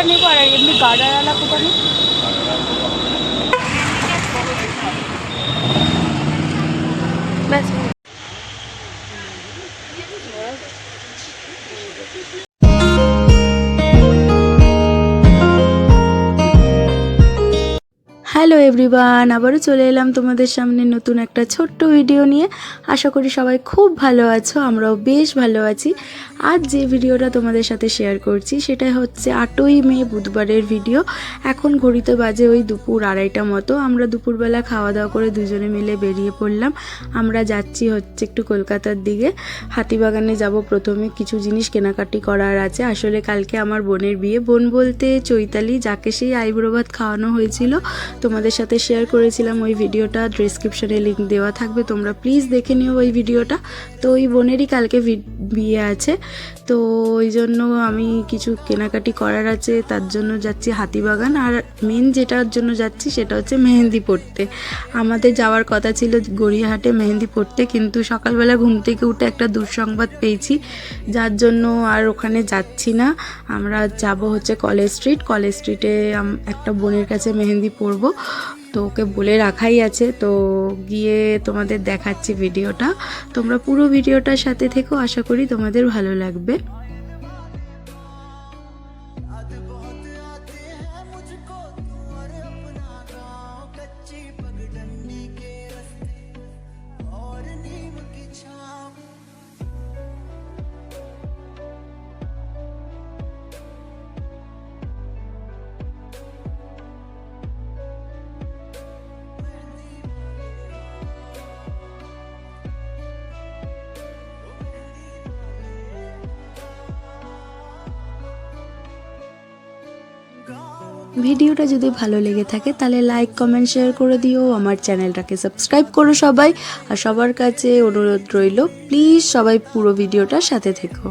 वाला नेबो और एमনি गार्डर वाला कोटा নেব। बस হ্যালো এভরিওয়ান, আবারও চলে এলাম তোমাদের সামনে নতুন একটা ছোট্ট ভিডিও নিয়ে। আশা করি সবাই খুব ভালো আছো, আমরাও বেশ ভালো আছি। আজ যে ভিডিওটা তোমাদের সাথে শেয়ার করছি সেটা হচ্ছে 8ই মে বুধবারের ভিডিও। এখন ঘড়িতে বাজে ওই দুপুর 2:30 মতো। আমরা দুপুরবেলা খাওয়া দাওয়া করে দুজনে মিলে বেরিয়ে পড়লাম। আমরা যাচ্ছি হচ্ছে একটু কলকাতার দিকে, হাতিবাগানে যাব। প্রথমে কিছু জিনিস কেনাকাটি করার আছে। আসলে কালকে আমার বোনের বিয়ে, বোন বলতে চৈতালি, যাকে সেই আইবুড়ো ভাত খাওয়ানো হয়েছিল, তোমাদের সাথে শেয়ার করেছিলাম। ওই ভিডিওটা ডেসক্রিপশনে লিংক দেওয়া থাকবে, তোমরা প্লিজ দেখে নিও ওই ভিডিওটা। তো ওই বোনেরই কালকে বিয়ে আছে, তো ওই জন্য আমি কিছু কেনাকাটি করার আছে, তার জন্য যাচ্ছি হাতিবাগান। আর মেন যেটার জন্য যাচ্ছি সেটা হচ্ছে মেহেন্দি পড়তে। আমাদের যাওয়ার কথা ছিল গড়িয়াহাটে মেহেন্দি পড়তে, কিন্তু সকালবেলা ঘুম থেকে উঠে একটা দুঃসংবাদ পেয়েছি, যার জন্য আর ওখানে যাচ্ছি না। আমরা যাব হচ্ছে কলেজ স্ট্রিটে একটা বোনের কাছে মেহেন্দি পরবো, তো ওকে বলে রাখাই আছে। তো গিয়ে তোমাদের দেখাচ্ছি ভিডিওটা, তোমরা পুরো ভিডিওটার সাথে থেকো, আশা করি তোমাদের ভালো লাগবে। ভিডিওটা যদি ভালো লেগে থাকে তাহলে লাইক কমেন্ট শেয়ার করে দিও, আমার চ্যানেলটাকে সাবস্ক্রাইব করো সবাই। আর সবার কাছে অনুরোধ রইল, প্লিজ সবাই পুরো ভিডিওটার সাথে থেকো।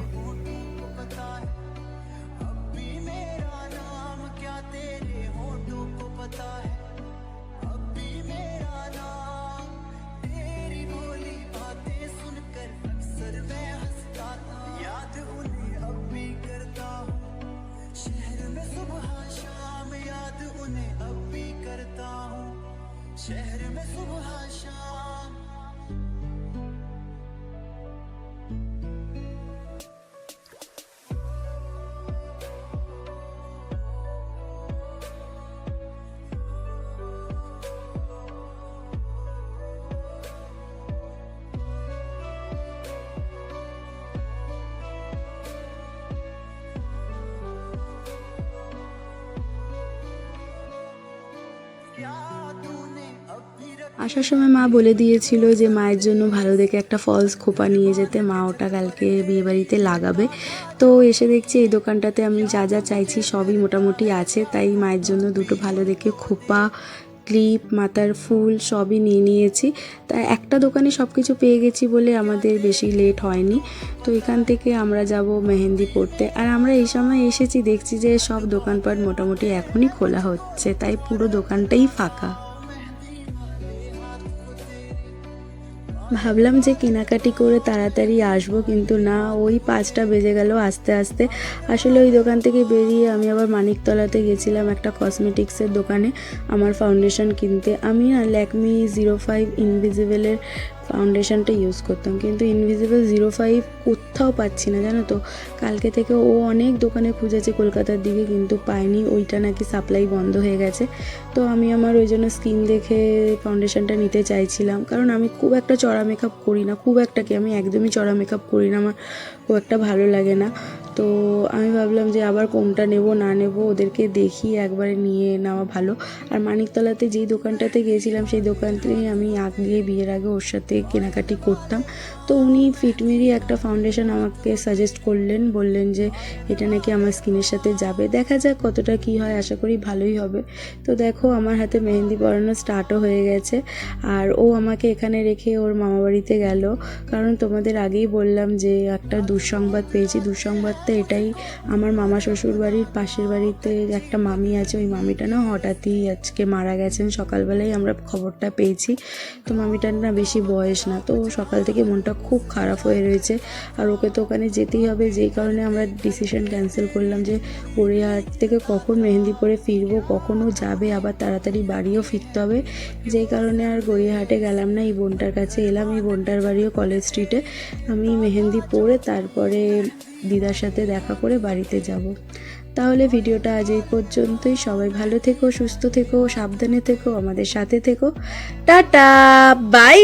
शहर में सुबह शाम আসার সময় মা বলে দিয়েছিল যে মায়ের জন্য ভালো দেখে একটা ফলস খোপা নিয়ে যেতে, মা ওটা কালকে বিয়েবাড়িতে লাগাবে। তো এসে দেখছি এই দোকানটাতে আমি যা যা চাইছি সবই মোটামুটি আছে, তাই মায়ের জন্য দুটো ভালো দেখে খোপা, ক্লিপ, মাথার ফুল সবই নিয়ে নিয়েছি। তাই একটা দোকানে সব কিছু পেয়ে গেছি বলে আমাদের বেশি লেট হয়নি। তো এখান থেকে আমরা যাব মেহেন্দি পড়তে। আর আমরা এই সময় এসেছি, দেখছি যে সব দোকানপাট মোটামুটি এখনই খোলা হচ্ছে, তাই পুরো দোকানটাই ফাঁকা। ভাবলাম যে কেনাকাটি করে তাড়াতাড়ি আসবো, কিন্তু না, ওই 5টা বেজে গেল আস্তে আস্তে। আসলে ওই দোকান থেকে বেরিয়ে আমি আবার মানিকতলাতে গেছিলাম একটা কসমেটিক্সের দোকানে আমার ফাউন্ডেশন কিনতে। আমি না ল্যাকমি 05 ইনভিজিবলের ফাউন্ডেশনটা ইউজ করতাম, কিন্তু ইনভিজিবল 05 কোথাও পাচ্ছি না, জানো তো। কালকে থেকে ও অনেক দোকানে খুঁজেছে কলকাতার দিকে, কিন্তু পাইনি, ওইটা নাকি সাপ্লাই বন্ধ হয়ে গেছে। তো আমি আমার ওই জন্য স্কিন দেখে ফাউন্ডেশনটা নিতে চাইছিলাম, কারণ আমি খুব একটা চড়া মেকআপ করি না, খুব একটা কি, আমি একদমই চড়া মেকআপ করি না, আমার খুব একটা ভালো লাগে না। তো আমি ভাবলাম যে আবার কোনটা নেব না নেব, ওদেরকে দেখি একবারে নিয়ে নেওয়া ভালো। আর মানিকতলাতে যেই দোকানটাতে গিয়েছিলাম সেই দোকানতেই আমি আগে বিয়ের আগে ওর সাথে কেনাকাটি করতাম। তো উনি ফিটমেরই একটা ফাউন্ডেশন আমাকে সাজেস্ট করলেন, বললেন যে এটা নাকি আমার স্কিনের সাথে যাবে। দেখা যাক কতটা কি হয়, আশা করি ভালোই হবে। তো দেখো আমার হাতে মেহেন্দি পরানো স্টার্টও হয়ে গেছে। আর ও আমাকে এখানে রেখে ওর মামাবাড়িতে গেল, কারণ তোমাদের আগেই বললাম যে একটা দুঃসংবাদ পেয়েছি। দুঃসংবাদটা বলতে এটাই আমার মামা শ্বশুর বাড়ির পাশের বাড়িতে একটা মামি আছে, ওই মামিটা না হঠাৎই আজকে মারা গেছেন। সকালবেলায় আমরা খবরটা পেয়েছি। তো মামিটার না বেশি বয়স না, তো সকাল থেকে মনটা খুব খারাপ হয়ে রয়েছে। আর ওকে তো ওখানে যেতেই হবে, যেই কারণে আমরা ডিসিশন ক্যান্সেল করলাম যে গড়িয়াহাট থেকে কখন মেহেন্দিপুরে ফিরবো, কখনও যাবে, আবার তাড়াতাড়ি বাড়িও ফিরতে হবে। যেই কারণে আর গড়িয়াহাটে গেলাম না, এই বোনটার কাছে এলাম। এই বোনটার বাড়িও কলেজ স্ট্রিটে। আমি মেহেন্দি পরে তারপরে দিদার সাথে দেখা করে বাড়িতে যাব। তাহলে ভিডিওটা আজ এই পর্যন্তই। সবাই ভালো থেকো, সুস্থ থেকো, সাবধানে থেকো, আমাদের সাথে থেকো। Tata, by.